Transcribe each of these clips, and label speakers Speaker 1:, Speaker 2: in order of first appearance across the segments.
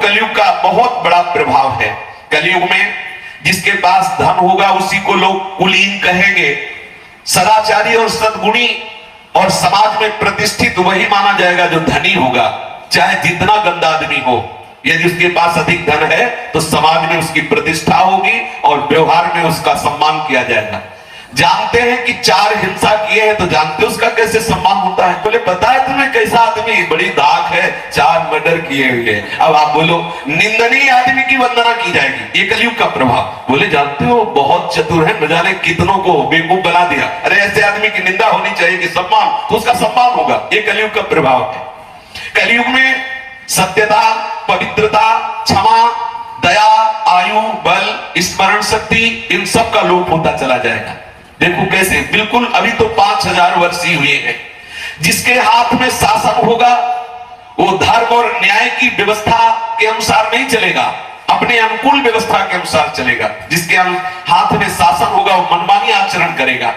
Speaker 1: कलयुग का बहुत बड़ा प्रभाव है। कलयुग में जिसके पास धन होगा उसी को लोग कुलीन कहेंगे, सदाचारी और सद्गुणी और समाज में प्रतिष्ठित वही माना जाएगा जो धनी होगा, चाहे जितना गंदा आदमी हो। यदि उसके पास अधिक धन है तो समाज में उसकी प्रतिष्ठा होगी और व्यवहार में उसका सम्मान किया जाएगा। जानते हैं कि 4 हिंसा किए हैं तो जानते हैं उसका कैसे सम्मान होता है। बोले पता है तुम्हें कैसा आदमी, बड़ी दाग है, 4 मर्डर किए हुए। अब आप बोलो निंदनीय आदमी की वंदना की जाएगी, ये कलयुग का प्रभाव। बोले जानते हो बहुत चतुर है, न जाने कितनों को बेवकूफ बना दिया। अरे ऐसे आदमी की निंदा होनी चाहिए कि सम्मान, तो उसका सम्मान होगा। ये कलयुग का प्रभाव है। कलयुग में सत्यता, पवित्रता, क्षमा, दया, आयु, बल, स्मरण शक्ति, इन सब का लोप होता चला जाएगा। देखो कैसे, बिल्कुल अभी तो 5000 वर्ष ही हुए हैं। जिसके हाथ में शासन होगा वो धर्म और न्याय की व्यवस्था के अनुसार नहीं चलेगा, अपने अनुकूल व्यवस्था के अनुसार चलेगा। जिसके हाथ में शासन होगा वो मनमानी आचरण करेगा।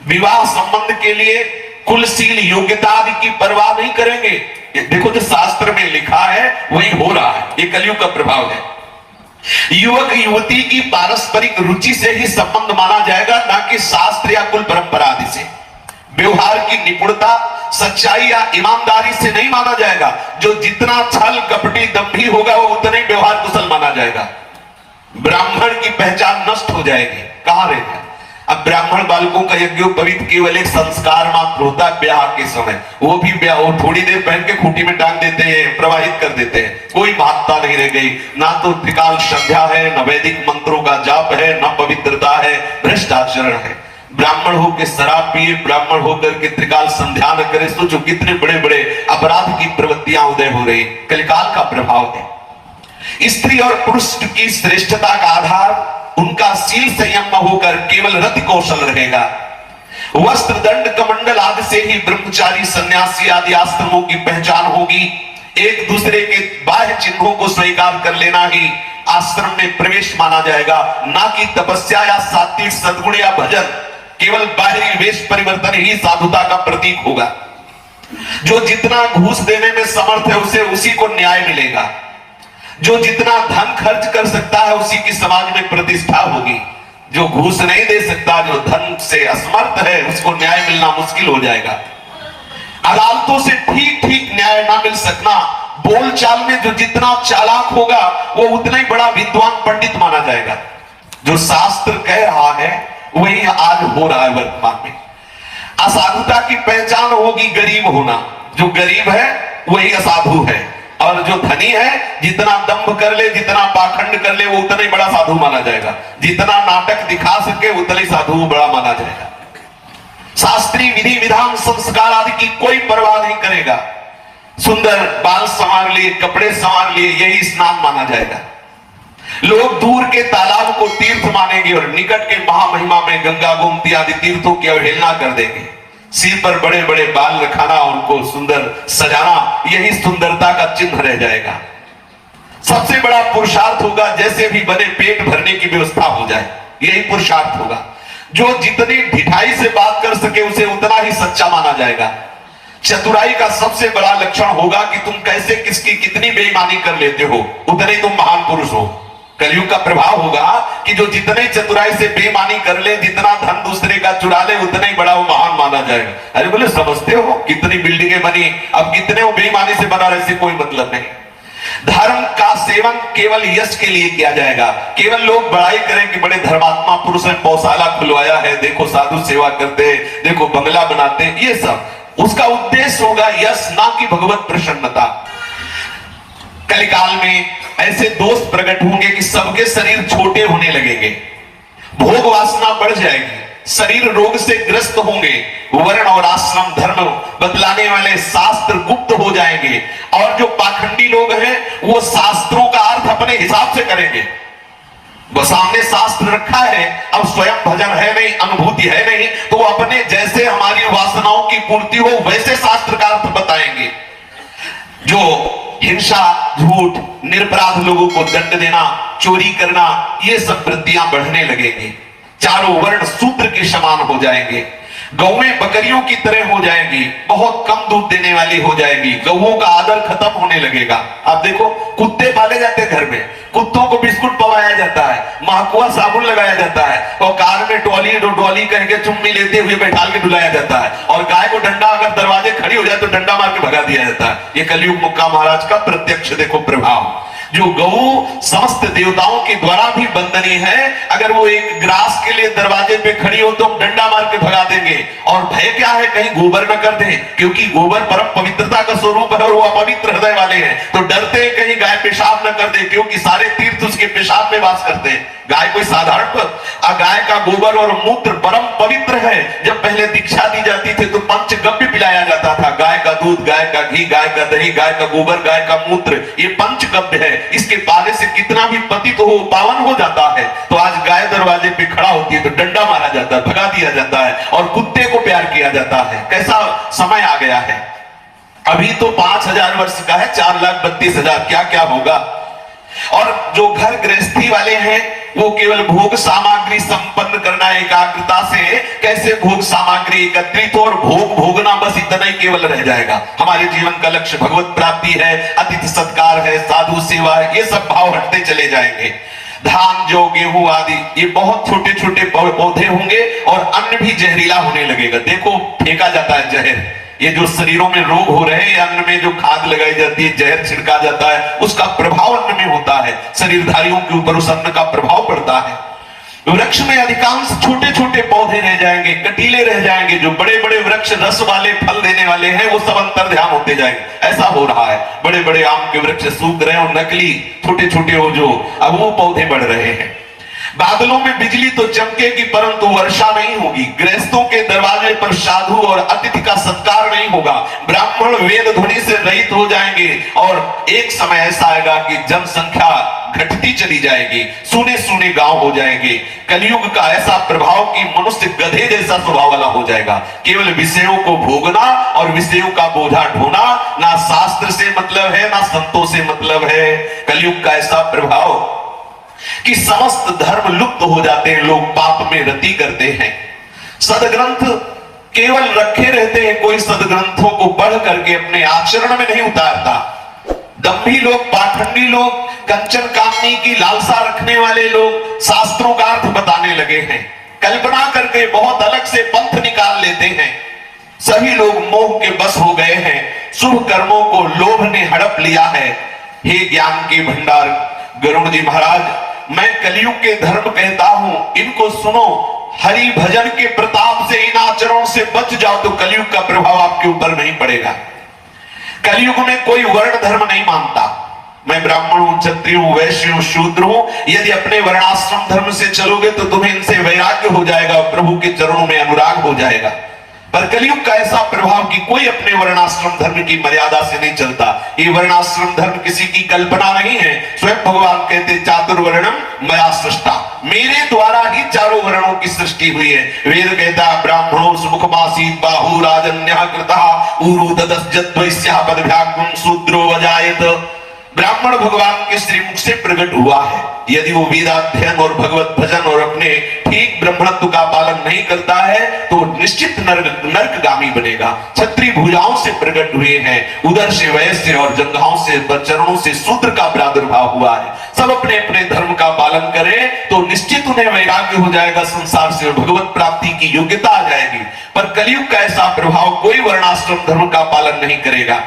Speaker 1: विवाह संबंध के लिए कुलशील योग्यता आदि की परवाह नहीं करेंगे। देखो जो शास्त्र में लिखा है वही हो रहा है, ये कलयुग का प्रभाव है। युवक युवती की पारस्परिक रुचि से ही संबंध माना जाएगा, ना कि शास्त्र या कुल परंपरा आदि से। व्यवहार की निपुणता, सच्चाई या ईमानदारी से नहीं माना जाएगा। जो जितना छल कपटी दंभी होगा वो उतना ही व्यवहार कुशल माना जाएगा। ब्राह्मण की पहचान नष्ट हो जाएगी, कहां रहेगा। अब ब्राह्मण बालकों का यज्ञोपवीत केवल एक संस्कार मात्र होता है ब्याह के समय। वो भी ब्याह वो थोड़ी देर पहन के खूंटी में टांग देते हैं, प्रवाहित कर देते हैं, कोई महत्ता नहीं रह गई। ना तो त्रिकाल संध्या है, न वैदिक मंत्रों का जाप है, न पवित्रता है, भ्रष्ट आचरण है। ब्राह्मण होकर शराब पिए, ब्राह्मण होकर के त्रिकाल संध्या न करे, सोचो कितने बड़े बड़े अपराध की प्रवृत्तियां उदय हो रही। कलिकाल का प्रभाव है। स्त्री और पुरुष की श्रेष्ठता का आधार उनका शील संयम न होकर केवल रति कौशल रहेगा। वस्त्र, दंड, कमंडल आदि से ही ब्रह्मचारी, सन्यासी आदि आश्रमों की पहचान होगी। एक दूसरे के बाह्य चिन्हों को स्वीकार कर लेना ही आश्रम में प्रवेश माना जाएगा, ना कि तपस्या या सात्विक सद्गुण या भजन। केवल बाहरी वेश परिवर्तन ही साधुता का प्रतीक होगा। जो जितना घूस देने में समर्थ है उसे उसी को न्याय मिलेगा। जो जितना धन खर्च कर सकता है उसी की समाज में प्रतिष्ठा होगी। जो घूस नहीं दे सकता, जो धन से असमर्थ है, उसको न्याय मिलना मुश्किल हो जाएगा। अदालतों से ठीक ठीक न्याय ना मिल सकना। बोलचाल में जो जितना चालाक होगा वो उतना ही बड़ा विद्वान पंडित माना जाएगा। जो शास्त्र कह रहा है वही आज हो रहा है वर्तमान में। असाधुता की पहचान होगी गरीब होना। जो गरीब है वही असाधु है, और जो धनी है जितना दंभ कर ले, जितना पाखंड कर ले, वो उतना ही बड़ा साधु माना जाएगा। जितना नाटक दिखा सके उतना ही साधु बड़ा माना जाएगा। शास्त्रीय विधि विधान संस्कार आदि की कोई परवाह नहीं करेगा। सुंदर बाल संवार लिए, कपड़े संवार लिए, यही स्नान माना जाएगा। लोग दूर के तालाब को तीर्थ मानेंगे और निकट के महामहिमा में गंगा गोमती आदि तीर्थों की अवहेलना कर देंगे। सिर पर बड़े बड़े बाल रखाना, उनको सुंदर सजाना, यही सुंदरता का चिन्ह रह जाएगा। सबसे बड़ा पुरुषार्थ होगा जैसे भी बने पेट भरने की व्यवस्था हो जाए, यही पुरुषार्थ होगा। जो जितनी ढिठाई से बात कर सके उसे उतना ही सच्चा माना जाएगा। चतुराई का सबसे बड़ा लक्षण होगा कि तुम कैसे किसकी कितनी बेईमानी कर लेते हो, उतने तुम महान पुरुष हो। कलयुग का प्रभाव होगा कि जो जितने चतुराई से बेईमानी कर ले, जितना धन दूसरे का चुरा ले, उतना ही बड़ा वो महान माना जाएगा। अरे बोले समझते हो कितनी बिल्डिंगें बनी, अब कितने वो बेईमानी से बना रहे, से कोई मतलब नहीं। धर्म का सेवन केवल यश के लिए किया जाएगा। केवल लोग बड़ाई करें कि बड़े धर्मात्मा पुरुष है, पौशाला खुलवाया है, देखो साधु सेवा करते हैं, देखो बंगला बनाते हैं, ये सब उसका उद्देश्य होगा यश, ना कि भगवत प्रसन्नता। कलिकाल में ऐसे दोस्त प्रकट होंगे कि सबके शरीर छोटे होने लगेंगे, भोग वासना बढ़ जाएगी, शरीर रोग से ग्रस्त होंगे, वर्ण और आश्रम धर्म बतलाने वाले शास्त्र गुप्त हो जाएंगे, और जो पाखंडी लोग हैं वो शास्त्रों का अर्थ अपने हिसाब से करेंगे। वो सामने शास्त्र रखा है, अब स्वयं भजन है नहीं, अनुभूति है नहीं, तो वो अपने जैसे हमारी वासनाओं की पूर्ति हो वैसे शास्त्र का अर्थ बताएंगे। जो हिंसा, झूठ, निरपराध लोगों को दंड देना, चोरी करना, ये सब वृत्तियां बढ़ने लगेंगी। चारों वर्ण सूत्र के समान हो जाएंगे। गौएं बकरियों की तरह हो जाएगी, बहुत कम दूध देने वाली हो जाएगी, गौओं का आदर खत्म होने लगेगा। आप देखो कुत्ते पाले जाते हैं घर में, कुत्तों को बिस्कुट पवाया जाता है, महकुआ साबुन लगाया जाता है, और कार में डॉली डॉली कह के चुम्मी लेते हुए बैठा के डुलाया जाता है, और गाय को डंडा अगर दरवाजे खड़ी हो जाए तो डंडा मार के भगा दिया जाता है। ये कलयुग मुक्का महाराज का प्रत्यक्ष देखो प्रभाव। जो गऊ समस्त देवताओं के द्वारा भी वंदनीय है, अगर वो एक ग्रास के लिए दरवाजे पे खड़ी हो तो हम डंडा मार के भगा देंगे। और भय क्या है, कहीं गोबर न कर दें, क्योंकि गोबर परम पवित्रता का स्वरूप है और वो अपवित्र हृदय वाले हैं, तो डरते हैं कहीं गाय पेशाब न कर दे, क्योंकि सारे तीर्थ उसके पेशाब में वास करते हैं। गाय कोई साधारण गाय का गोबर और मूत्र परम पवित्र है। जब पहले दीक्षा दी जाती थी तो पंचगव्य पिलाया जाता था, गाय का दूध, गाय का घी, गाय का दही, गाय का गोबर, गाय का मूत्र, ये पंचगव्य है। इसके पाने से कितना भी पतित हो पावन हो जाता है। तो आज गाय दरवाजे पे खड़ा होती है तो डंडा मारा जाता है, भगा दिया जाता है, और कुत्ते को प्यार किया जाता है। कैसा समय आ गया है। अभी तो 5,000 वर्ष का है, 4,32,000, क्या क्या होगा। और जो घर गृहस्थी वाले हैं वो केवल भोग सामग्री संपन्न करना, एकाग्रता से कैसे भोग सामग्री एकत्रित हो और भोग भोगना, बस इतना ही केवल रह जाएगा। हमारे जीवन का लक्ष्य भगवत प्राप्ति है, अतिथि सत्कार है, साधु सेवा है, ये सब भाव हटते चले जाएंगे। धान, जौ, गेहूं आदि ये बहुत छोटे छोटे पौधे होंगे और अन्न भी जहरीला होने लगेगा। देखो फेंका जाता है जहर, ये जो शरीरों में रोग हो रहे हैं, अन्न में जो खाद लगाई जाती है, जहर छिड़का जाता है, उसका प्रभाव अन्न में होता है, शरीरधारियों के ऊपर उस अन्न का प्रभाव पड़ता है। वृक्ष में अधिकांश छोटे छोटे पौधे रह जाएंगे, कटीले रह जाएंगे। जो बड़े बड़े वृक्ष रस वाले फल देने वाले हैं वो सब अंतर ध्यान होते जाएंगे। ऐसा हो रहा है, बड़े बड़े आम के वृक्ष सूख रहे हैं और नकली छोटे छोटे हो जो अब वो पौधे बढ़ रहे हैं। बादलों में बिजली तो चमकेगी परंतु वर्षा नहीं होगी। गृहस्थों के दरवाजे पर साधु और अतिथि का सत्कार नहीं होगा। ब्राह्मण वेद ध्वनि से रहित हो जाएंगे और एक समय ऐसा आएगा कि जनसंख्या घटती चली जाएगी, सूने सूने गांव हो जाएंगे। कलयुग का ऐसा प्रभाव कि मनुष्य गधे जैसा स्वभाव वाला हो जाएगा, केवल विषयों को भोगना और विषयों का बोझा ढोना, ना शास्त्र से मतलब है ना संतों से मतलब है। कलयुग का ऐसा प्रभाव कि समस्त धर्म लुप्त हो जाते हैं, लोग पाप में रति करते हैं। सदग्रंथ केवल रखे रहते हैं, कोई सदग्रंथों को पढ़ करके अपने आचरण में नहीं उतारता। दंभी लोग, पाखंडी लोग, कंचन कामनी की लालसा रखने वाले लोग शास्त्रों का अर्थ बताने लगे हैं, कल्पना करके बहुत अलग से पंथ निकाल लेते हैं। सभी लोग मोह के बस हो गए हैं, शुभ कर्मों को लोभ ने हड़प लिया है। हे ज्ञान के भंडार गरुड़ जी महाराज, मैं कलयुग के धर्म कहता हूं, इनको सुनो। हरि भजन के प्रताप से इन आचरणों से बच जाओ तो कलयुग का प्रभाव आपके ऊपर नहीं पड़ेगा। कलयुग में कोई वर्ण धर्म नहीं मानता। मैं ब्राह्मण हूं, क्षत्रिय हूं, वैश्य हूं, शूद्र हूं, यदि अपने वर्णाश्रम धर्म से चलोगे तो तुम्हें इनसे वैराग्य हो जाएगा, प्रभु के चरणों में अनुराग हो जाएगा। पर कलयुग का ऐसा प्रभाव कि कोई अपने वर्णाश्रम धर्म की मर्यादा से नहीं चलता। ये वर्णाश्रम धर्म किसी की कल्पना नहीं है, स्वयं भगवान कहते चातुर्वर्णम मया सृष्टा, मेरे द्वारा ही चारों वर्णों की सृष्टि हुई है। वेद कहता ब्राह्मणो सुमुखमासीत् बाहु राजन्यः कृतः ऊरु ददस्यद्वैस्यः पदभ्यागम शूद्रो वजायत। ब्राह्मण भगवान के श्रीमुख से प्रकट हुआ है। यदि वो वेदाध्ययन और भगवत भजन और अपने ठीक ब्रह्मत्व का पालन नहीं करता है तो निश्चित नरकगामी बनेगा। क्षत्रिय भुजाओं से प्रकट हुए हैं, उदर से वैश्य और जंघाओं से चरणों से शूद्र का प्रादुर्भाव हुआ है। सब अपने अपने धर्म का पालन करें तो निश्चित उन्हें वैराग्य हो जाएगा संसार से, भगवत प्राप्ति की योग्यता आ जाएगी। पर कलयुग का ऐसा प्रभाव, कोई वर्णाश्रम धर्म का पालन नहीं करेगा।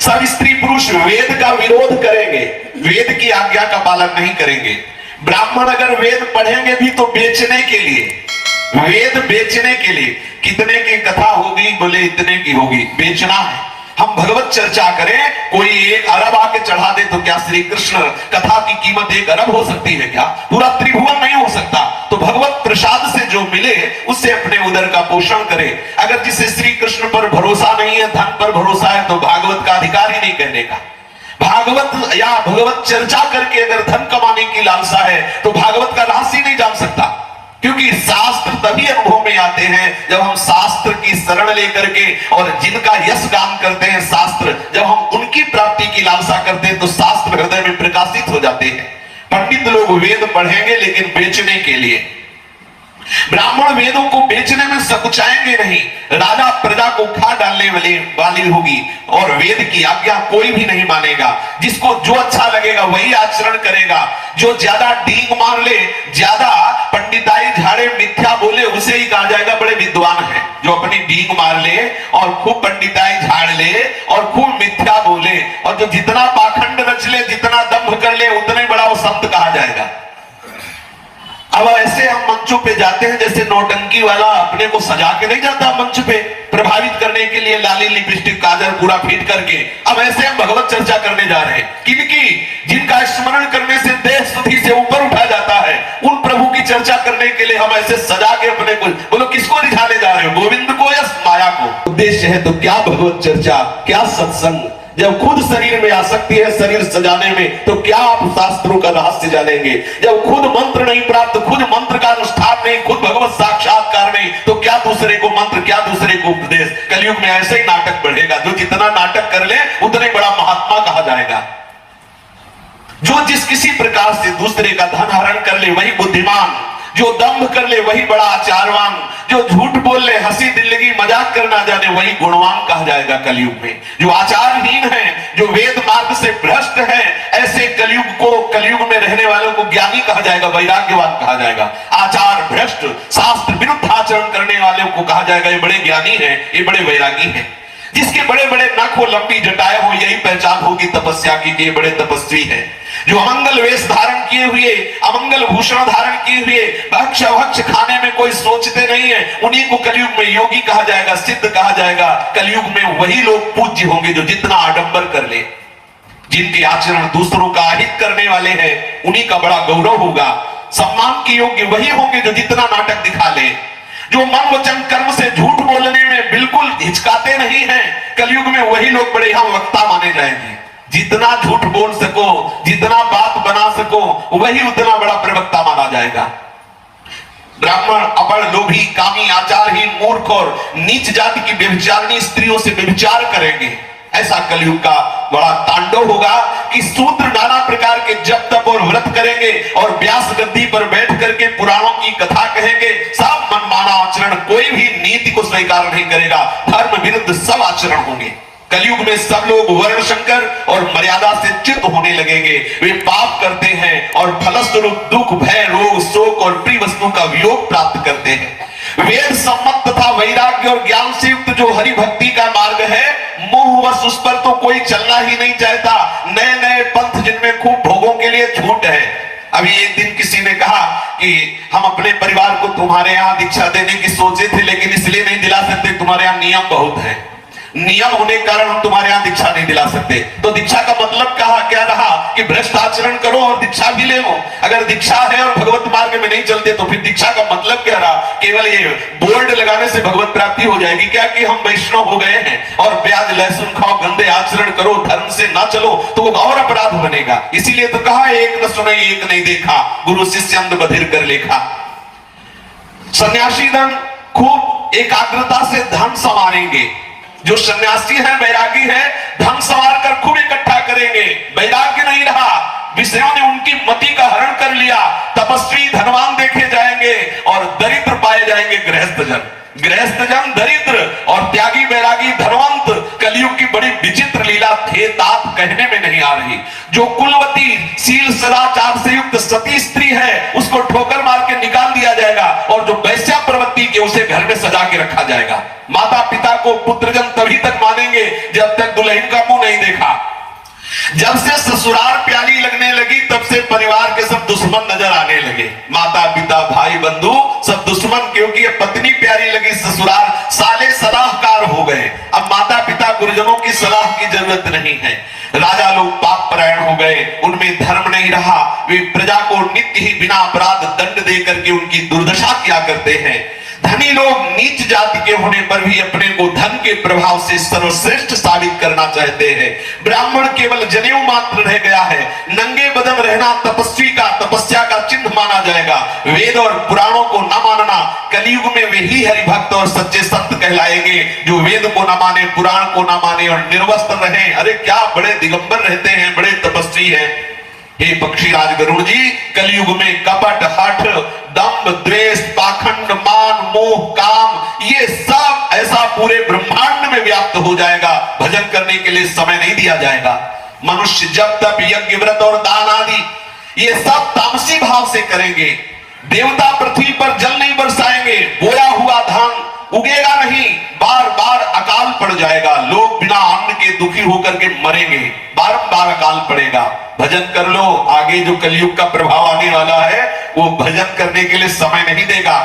Speaker 1: सब स्त्री पुरुष वेद का विरोध करेंगे, वेद की आज्ञा का पालन नहीं करेंगे। ब्राह्मण अगर वेद पढ़ेंगे भी तो बेचने के लिए, वेद बेचने के लिए। कितने की कथा होगी, बोले इतने की होगी, बेचना है। हम भगवत चर्चा करें, कोई 1 अरब आके चढ़ा दे तो क्या श्री कृष्ण कथा की कीमत 1 अरब हो सकती है क्या? पूरा त्रिभुवन नहीं हो सकता। तो भगवत प्रसाद से जो मिले उससे अपने उदर का पोषण करे। अगर जिसे श्री कृष्ण पर भरोसा नहीं है, धन पर भरोसा है, तो भागवत का अधिकार ही नहीं कहने का। भागवत या भगवत चर्चा करके अगर धन कमाने की लालसा है तो भागवत का रहस्य नहीं जान सकता। क्योंकि शास्त्र तभी अनुभव में आते हैं जब हम शास्त्र की शरण लेकर के, और जिनका यश गान करते हैं शास्त्र, जब हम उनकी प्राप्ति की लालसा करते हैं तो शास्त्र हृदय में प्रकाशित हो जाते हैं। पंडित लोग वेद पढ़ेंगे लेकिन बेचने के लिए, ब्राह्मण वेदों को बेचने में सकुचाएंगे नहीं। राजा प्रजा को खा डालने वाली होगी और वेद की आज्ञा कोई भी नहीं मानेगा। जिसको जो अच्छा लगेगा वही आचरण करेगा। जो ज्यादा डींग मार ले, ज्यादा पंडिताई झाड़े, मिथ्या बोले, उसे ही कहा जाएगा बड़े विद्वान है। जो अपनी डींग मार ले और खूब पंडिताई झाड़ ले और खूब मिथ्या बोले और जो जितना पाखंड रच ले, जितना दंभ कर ले, उतना ही बड़ा वो संत कहा जाएगा। अब ऐसे हम मंचों पे जाते हैं जैसे नौटंकी वाला अपने को सजा के नहीं जाता मंच पे प्रभावित करने के लिए, लाली लिपस्टिक काजल पूरा फिट करके। अब ऐसे हम भगवत चर्चा करने जा रहे हैं। किनकी? जिनका स्मरण करने से देह स्तुति से ऊपर उठा जाता है, उन प्रभु की चर्चा करने के लिए हम ऐसे सजा के अपने को, बोलो किसको रिझाने जा रहे हो, गोविंद को या माया को? उद्देश्य है तो क्या भगवत चर्चा, क्या सत्संग। जब खुद शरीर में आसक्ति है शरीर सजाने में, तो क्या आप शास्त्रों का रहस्य जानेंगे? जब खुद मंत्र नहीं प्राप्त, खुद मंत्र का अनुष्ठान नहीं, खुद भगवत साक्षात्कार नहीं, तो क्या दूसरे को मंत्र, क्या दूसरे को उपदेश? कलयुग में ऐसे ही नाटक बढ़ेगा। जो जितना नाटक कर ले उतने बड़ा महात्मा कहा जाएगा। जो जिस किसी प्रकार से दूसरे का धन हरण कर ले वही बुद्धिमान, जो दंभ कर ले वही बड़ा आचारवान, जो झूठ बोल ले, हंसी दिल्लगी मजाक करना जाने वही गुणवान कहा जाएगा कलयुग में। जो आचारहीन है, जो वेद मार्ग से भ्रष्ट है, ऐसे कलयुग में रहने वालों को ज्ञानी कहा जाएगा, वैराग्यवान कहा जाएगा। आचार भ्रष्ट, शास्त्र विरुद्ध आचरण करने वालों को कहा जाएगा ये बड़े ज्ञानी है, ये बड़े वैरागी है। जिसके बड़े बड़े नख हो, लंबी जटाएं हो, यही पहचान होगी तपस्या की, ये बड़े तपस्वी है। जो अमंगल वेश धारण किए हुए, अमंगल भूषण धारण किए हुए, भक्ष अभक्ष खाने में कोई सोचते नहीं है, उन्हीं को कलयुग में योगी कहा जाएगा, सिद्ध कहा जाएगा। कलयुग में वही लोग पूज्य होंगे जो जितना आडंबर कर ले, जिनके आचरण दूसरों का अहित करने वाले हैं, उन्हीं का बड़ा गौरव होगा। सम्मान के योग्य वही होंगे जो जितना नाटक दिखा ले। जो मन वचन कर्म से झूठ बोलने में बिल्कुल हिचकाते नहीं हैं, कलयुग में वही लोग बड़े यहाँ वक्ता माने जाएंगे। जितना झूठ बोल सको, जितना बात बना सको, वही उतना बड़ा प्रवक्ता माना जाएगा। ब्राह्मण अबड़, लोभी, कामी, आचारहीन, मूर्ख और नीच जाति की व्यभिचारिणी स्त्रियों से व्यभिचार करेंगे। ऐसा कलयुग का बड़ा तांडव होगा कि शूद्र नाना प्रकार के जप तप और व्रत करेंगे और व्यास गद्दी पर बैठ करके पुराणों की कथा कहेंगे। सब मनमाना आचरण, कोई भी नीति को स्वीकार नहीं करेगा, धर्म विरुद्ध सब आचरण होंगे। कलयुग में सब लोग वर्ण शंकर और मर्यादा से च्युत होने लगेंगे। वे पाप करते हैं और फलस्वरूप दुख, भय, रोग, शोक और प्रिय वस्तुओं का वियोग प्राप्त करते हैं। वेद सम्मत तथा वैराग्य और ज्ञान से युक्त जो हरि भक्ति का मार्ग है, मोहवश उस पर तो कोई चलना ही नहीं चाहता। नए नए पंथ जिनमें खूब भोगों के लिए छूट है। अभी एक दिन किसी ने कहा कि हम अपने परिवार को तुम्हारे यहाँ दीक्षा देने की सोचे थे, लेकिन इसलिए नहीं दिला सकते, तुम्हारे यहाँ नियम बहुत है। नियम होने के कारण हम तुम्हारे यहाँ दीक्षा नहीं दिला सकते। तो दीक्षा का मतलब क्या रहा कि भ्रष्ट आचरण करो और दीक्षा भी ले लो। अगर दीक्षा है और भगवत मार्ग में नहीं चलते तो फिर दीक्षा का मतलब क्या रहा? केवल ये बोर्ड लगाने से भगवत प्राप्ति हो जाएगी क्या कि हम वैष्णव हो गए हैं और प्याज लहसुन खाओ, गंदे आचरण करो, धर्म से ना चलो तो वो और अपराध बनेगा। इसीलिए तो कहा एक न सुने एक नहीं देखा, गुरु शिष्य अंध बधिर कर लेखा। सन्यासी धन खूब एकाग्रता से धन संवारेंगे। जो सन्यासी है, वैरागी है, धन संवार कर खूब इकट्ठा करेंगे। वैराग्य नहीं रहा, विषयों ने उनकी मति का हरण कर लिया। तपस्वी धनवान देखे जाएंगे और दरिद्र पाए जाएंगे गृहस्थ जन। गृहस्थ जन दरिद्र और त्यागी वैरागी धनवंत। कलयुग की बड़ी विचित्र लीला थे तात कहने में नहीं आ रही। जो कुलवती शील सदाचार से युक्त सती स्त्री है, उसको ठोकर मार के निकाल दिया जाएगा और जो वैश्या प्रवृत्ति के उसे घर में सजा के रखा जाएगा। माता पिता को पुत्रजन तभी तक मानेंगे जब तक दुल्हन का मुंह नहीं देखा। जब से ससुराल प्यारी लगने लगी तब से परिवार के सब दुश्मन नजर आने लगे। माता पिता भाई बंधु सब दुश्मन, क्योंकि पत्नी प्यारी लगी, ससुराल साले सलाहकार हो गए। अब माता पिता गुरुजनों की सलाह की जरूरत नहीं है। राजा लोग पाप परायण हो गए, उनमें धर्म नहीं रहा। वे प्रजा को नित्य ही बिना अपराध दंड दे करके उनकी दुर्दशा किया करते हैं। धनी लोग नीच जाति के होने पर भी अपने को धन के प्रभाव से सर्वश्रेष्ठ साबित करना चाहते हैं। ब्राह्मण केवल जनेऊ मात्र रह गया है। नंगे बदन रहना तपस्वी का, तपस्या का चिन्ह माना जाएगा। वेद और पुराणों को न मानना, कलयुग में वे ही हरिभक्त और सच्चे संत कहलाएंगे जो वेद को न माने, पुराण को न माने और निर्वस्त्र रहे। अरे क्या बड़े दिगंबर रहते हैं, बड़े तपस्वी हैं। हे पक्षीराज गरुड़ जी, कलयुग में कपट, हठ, दंभ, द्वेष, पाखंड, मान, मोह, काम, ये सब ऐसा पूरे ब्रह्मांड में व्याप्त हो जाएगा, भजन करने के लिए समय नहीं दिया जाएगा। मनुष्य जब तक यज्ञ, व्रत और दान आदि ये सब तामसी भाव से करेंगे, देवता पृथ्वी पर जल नहीं बरसाएंगे, बोया हुआ धान उगेगा नहीं, बार बार अकाल पड़ जाएगा, लोग बिना अन्न के दुखी होकर के मरेंगे, बारंबार अकाल पड़ेगा। भजन कर लो, आगे जो कलयुग का प्रभाव आने वाला है वो भजन करने के लिए समय नहीं देगा।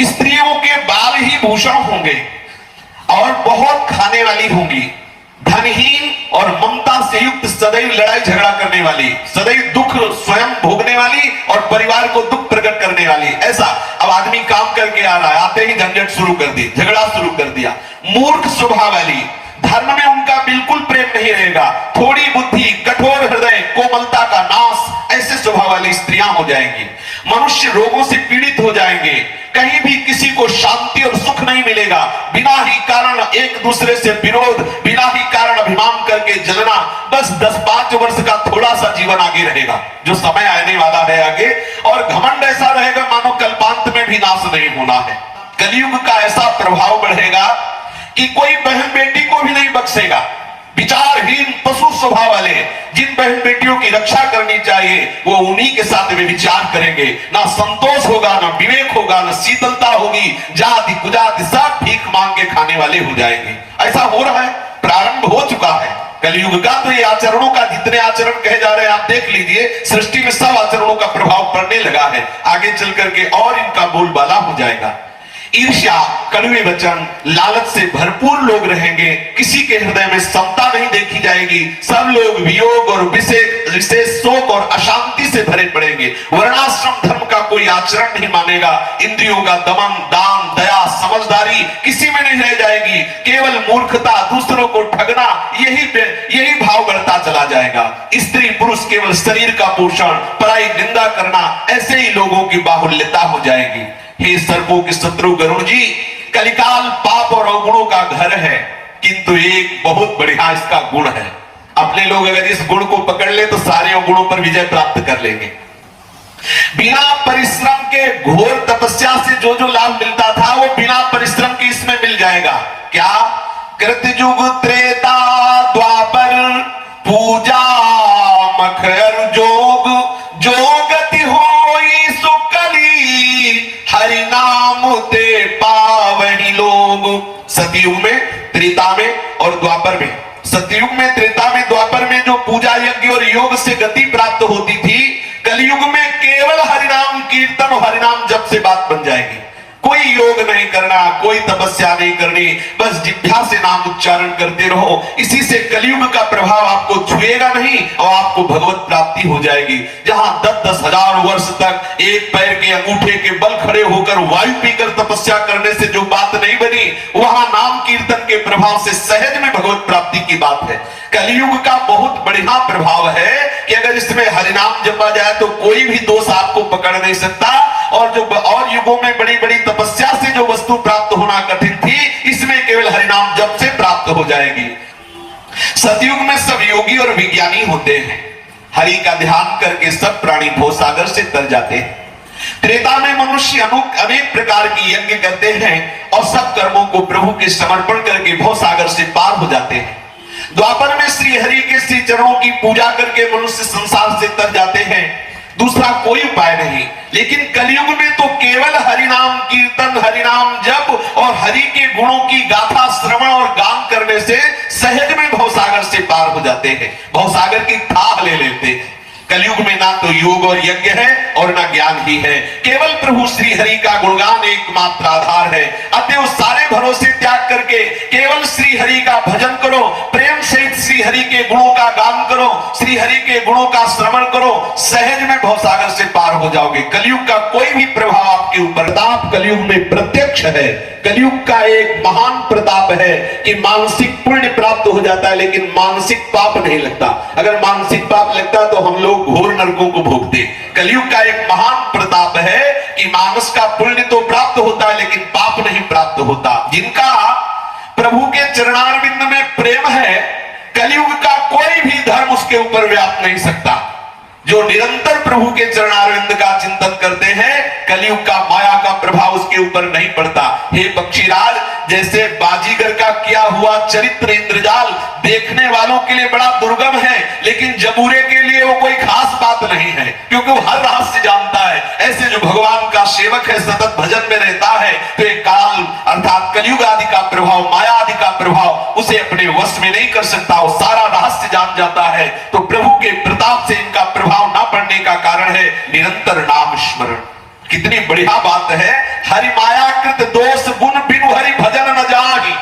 Speaker 1: स्त्रियों के बाल ही भूषण होंगे और बहुत खाने वाली होंगी, धनहीन और ममता से युक्त, सदैव लड़ाई झगड़ा करने वाली, सदैव दुख स्वयं भोगने वाली और परिवार को दुख प्रकट करने वाली। ऐसा अब आदमी काम करके आ रहा है, आते ही झंझट शुरू कर दी, झगड़ा शुरू कर दिया। मूर्ख स्वभाव वाली, धर्म में उनका बिल्कुल प्रेम नहीं रहेगा, थोड़ी बुद्धि, कठोर हृदय, कोमलता का नाश, ऐसे स्वभाव वाली स्त्रियां हो जाएंगी। मनुष्य रोगों से पीड़ित हो जाएंगे, कहीं भी किसी को शांति और सुख नहीं मिलेगा, बिना ही कारण एक दूसरे से विरोध, बिना ही कारण अभिमान करके जलना, बस 10-5 वर्ष का थोड़ा सा जीवन आगे रहेगा, जो समय आने वाला है आगे, और घमंड ऐसा रहेगा मानो कल्पांत में भी नाश नहीं होना है। कलयुग का ऐसा प्रभाव बढ़ेगा कि कोई बहन बेटी को भी नहीं बख्शेगा। विचारहीन पशु स्वभाव वाले, जिन बहन बेटियों की रक्षा करनी चाहिए वो उन्हीं के साथ वे विचार करेंगे, ना संतोष होगा, ना विवेक होगा, ना शीतलता होगी, जाति कुजाति सब भीख मांग के खाने वाले हो जाएंगे। ऐसा हो रहा है, प्रारंभ हो चुका है कलयुग का। तो ये आचरणों का, जितने आचरण कहे जा रहे हैं आप देख लीजिए, सृष्टि में सब आचरणों का प्रभाव पड़ने लगा है, आगे चल करके और इनका बोलबाला हो जाएगा। ईर्ष्या, कड़वे वचन, लालच से भरपूर लोग रहेंगे, किसी के हृदय में समता नहीं देखी जाएगी, सब लोग वियोग और विशेष शोक और अशांति से भरे पड़ेंगे। वर्णाश्रम धर्म का कोई आचरण नहीं मानेगा, इंद्रियों का दमन, दान, दया, समझदारी किसी में नहीं रह जाएगी, केवल मूर्खता, दूसरों को ठगना, यही भाव बढ़ता चला जाएगा। स्त्री पुरुष केवल शरीर का पोषण, पराई निंदा करना, ऐसे ही लोगों की बाहुल्यता हो जाएगी। हे सर्पों के शत्रु गरुण जी, कलिकाल पाप और अवगुणों का घर है, किंतु एक बहुत बढ़िया इसका गुण है। अपने लोग अगर इस गुण को पकड़ ले तो सारे अवगुणों पर विजय प्राप्त कर लेंगे। बिना परिश्रम के घोर तपस्या से जो जो लाभ मिलता था वो बिना परिश्रम के इसमें मिल जाएगा। क्या? कृतयुग, त्रेता, द्वापर, पूजा, मखर जोग, जो गति होई सुकली, हरि नाम ते पावनी लोग। सतयुग में, त्रेता में और द्वापर में, सतयुग में, त्रेता में, द्वापर में जो पूजा, यज्ञ और योग से गति प्राप्त होती थी, कलयुग में केवल हरिनाम कीर्तन और हरिनाम जप से बात बन जाएगी। कोई योग नहीं करना, कोई तपस्या नहीं करनी, बस जिह्वा से नाम उच्चारण करते रहो। इसी से कलयुग का प्रभाव आपको छुएगा नहीं और आपको भगवत प्राप्ति हो जाएगी। जहां 10-10 हजार वर्ष तक एक पैर के अंगूठे के बल खड़े होकर वायु पीकर तपस्या करने से जो बात नहीं बनी, वहां नाम कीर्तन के प्रभाव से सहज में भगवत प्राप्ति की बात है। कलयुग का बहुत बढ़िया प्रभाव है कि अगर इसमें हरिनाम जपा जाए तो कोई भी दोष आपको पकड़ नहीं सकता, और युगों में बड़ी बड़ी तपस्या से जो वस्तु प्राप्त होना कठिन थी, इसमें केवल हरिनाम जप से प्राप्त हो जाएगी। सतयुग में सब योगी और विज्ञानी होते हैं, हरि का ध्यान करके सब प्राणी भवसागर से तर जाते हैं। त्रेता में मनुष्य अनेक प्रकार की यज्ञ करते हैं और सब कर्मों को प्रभु के समर्पण करके भवसागर से पार हो जाते हैं। द्वापर में श्री हरि के श्री चरणों की पूजा करके मनुष्य संसार से तर जाते हैं, दूसरा कोई उपाय नहीं। लेकिन कलयुग में तो केवल हरिनाम कीर्तन, हरिनाम जप और हरि के गुणों की गाथा श्रवण और गान करने से सहज में भवसागर से पार हो जाते हैं, भवसागर की थाह ले लेते हैं। कलयुग में ना तो योग और यज्ञ है और ना ज्ञान ही है, केवल प्रभु श्री हरि का गुणगान एकमात्र आधार है। अतएव सारे भरोसे त्याग करके केवल श्री हरि का भजन करो, प्रेम सहित श्री हरि के गुणों का गान करो, श्री हरि के गुणों का श्रवण करो, सहज में भवसागर से पार हो जाओगे। कलयुग का कोई भी प्रभाव आपके ऊपर, प्रताप कलयुग में प्रत्यक्ष है। कलयुग का एक महान प्रताप है कि मानसिक पुण्य प्राप्त हो जाता है लेकिन मानसिक पाप नहीं लगता। अगर मानसिक पाप लगता तो हम लोग घोर नरकों को भोगते। कलयुग का एक महान प्रताप है कि मानस का पुण्य तो प्राप्त होता है लेकिन पाप नहीं प्राप्त होता। जिनका प्रभु के चरणारविंद में प्रेम है, कलयुग का कोई भी धर्म उसके ऊपर व्याप नहीं सकता। जो निरंतर प्रभु के चरणारविंद का चिंतन करते हैं, कलयुग का माया का प्रभाव उसके ऊपर नहीं पड़ता। हे पक्षीराज, जैसे बाजीगर का किया हुआ चरित्र इंद्रजाल देखने वालों के लिए बड़ा दुर्गम है, लेकिन जबूरे के लिए वो कोई खास बात नहीं है, क्योंकि वो हर रहस्य जानता है। ऐसे जो भगवान का सेवक है, सतत भजन में रहता है, तो एक काल अर्थात कलयुग आदि का प्रभाव, माया आदि का प्रभाव उसे अपने वश में नहीं कर सकता। वो सारा रहस्य जान जाता है। तो प्रभु के प्रताप से इनका प्रभाव ना पड़ने का कारण है निरंतर नाम स्मरण। कितनी बढ़िया बात है। हरि माया कृत दोष गुण बिनु हरि भजन न जाहि।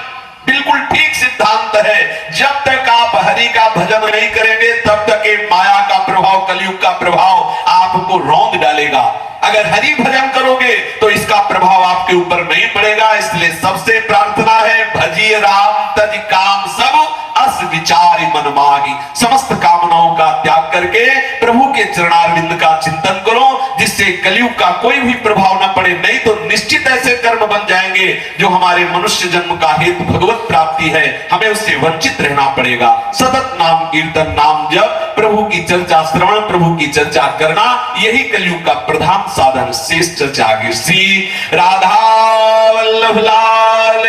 Speaker 1: बिल्कुल ठीक सिद्धांत है। जब तक आप हरि का भजन नहीं करेंगे, तब तक ये माया का प्रभाव, कलयुग का प्रभाव आपको रौंद डालेगा। अगर हरि भजन करोगे तो इसका प्रभाव आपके ऊपर नहीं पड़ेगा। इसलिए सबसे प्रार्थना है, भजिए राम तज काम सब अस विचार मन माही। समस्त कामनाओं का त्याग करके प्रभु के चरणारविंद का चिंतन करो, जिससे कलयुग का कोई भी प्रभाव न पड़े। नहीं तो निश्चित ऐसे कर्म बन जाएंगे जो हमारे मनुष्य जन्म का हेतु भगवत प्राप्ति है, हमें उससे वंचित रहना पड़ेगा। सतत नाम कीर्तन, नाम जप, प्रभु की चर्चा श्रवण, प्रभु की चर्चा करना, यही कलयुग का प्रधान साधन। शेष चर्चा आगे। श्री राधा वल्लभ लाल